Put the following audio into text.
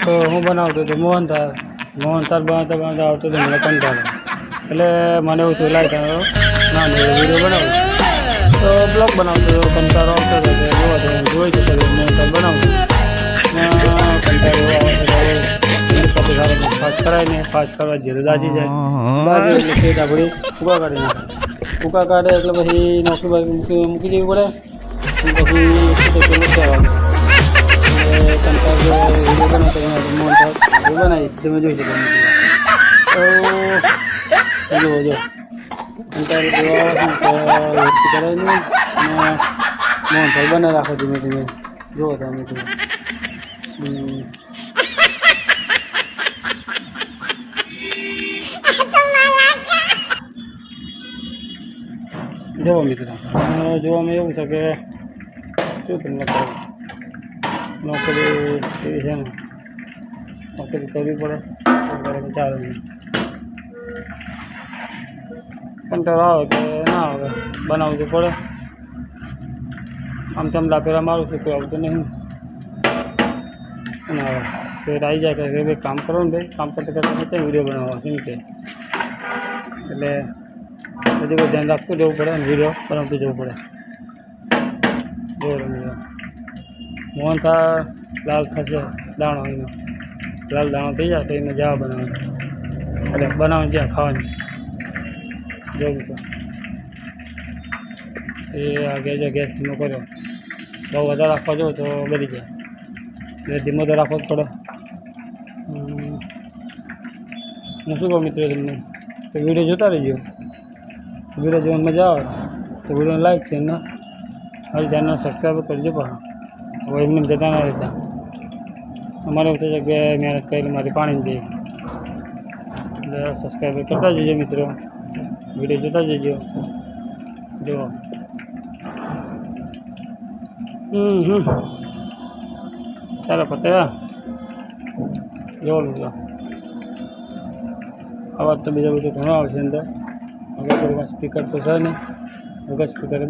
તો હું બનાવતો હતો મોહનથાળ બનાવતા બનાવતા આવતો હતો મને કંટાળો, એટલે મને એવું થયું લાઈક ના વિડીયો બનાવું તો બ્લોગ બનાવતો હતો. કંટાળો આવતો હતો જોવા તો હું જોઈ શકતો મોહનથાળ બનાવું કંટાળો આવે તો ફાસ્ટ કરાવીને ફાસ્ટ કરવા જીરું દાજી જાય એટલે શેઠ આપણી ઉકા કાઢી નાખે. ઉકા કાઢે એટલે પછી નોકરી બાજુ મૂકી દેવી પડે. પછી મૂકવાનું કંટાળો વિડીયો બનાવતો મોહનથાળ બનાવી તમે જોઈ શકો. તો જુઓ જો કંટાળો કરાવીને અને મોહનથાળ બનાવી રાખો ધીમે ધીમે જુઓ તમે જોવો મિત્રો. જોવામાં એવું છે કે શું તમને કહું, નોકરી એવી છે ને નોકરી કરવી પડે ચાલે નહીં. કંટાળો આવે કે ના આવે બનાવવું તો પડે. આમ તેમ લાપેલા મારું છું કોઈ આવતું નહીં અને હવે ફેર આવી જાય કે ભાઈ કામ કરો ને ભાઈ કામ કરતાં કરતાં ક્યાં વિડીયો બનાવવા શું કે એટલે બધું કોઈ ધ્યાન રાખતું જવું પડે અને વિડીયો બનાવતું જવું પડે. જોવો મિત્રો મોહનથાળ લાલ થશે દાણો એનો લાલ દાણો થઈ જાય તો એને જવા બનાવવાનું એટલે બનાવવાની જ્યાં ખાવાની જોવું તો એ આ ગેસ ધીમો કર્યો બહુ વધારે રાખવા જો તો બળી જાય એટલે ધીમો તો રાખવો જ પડે. હું શું કહું મિત્રો તમને તો વિડીયો જોતા રહીજો. વિડીયો જોવાની મજા આવે તો વિડીયોને લાઈક છે ને મારી ચેનલ સબસ્ક્રાઈબ કરજો. પણ હવે એમને જતા ના રહેતા અમારે એવું થશે કે મહેનત કરીને મારી પાણી દે એટલે સબસ્ક્રાઈબ કરતા જજો મિત્રો. વિડીયો જોતા જજો. જુઓ ચાલો પતે જોવો મિત્રો. અવાજ તો બીજા બધું ઘણો આવશે અંદર. હવે સ્પીકર તો છે નહીં વગર સ્પીકર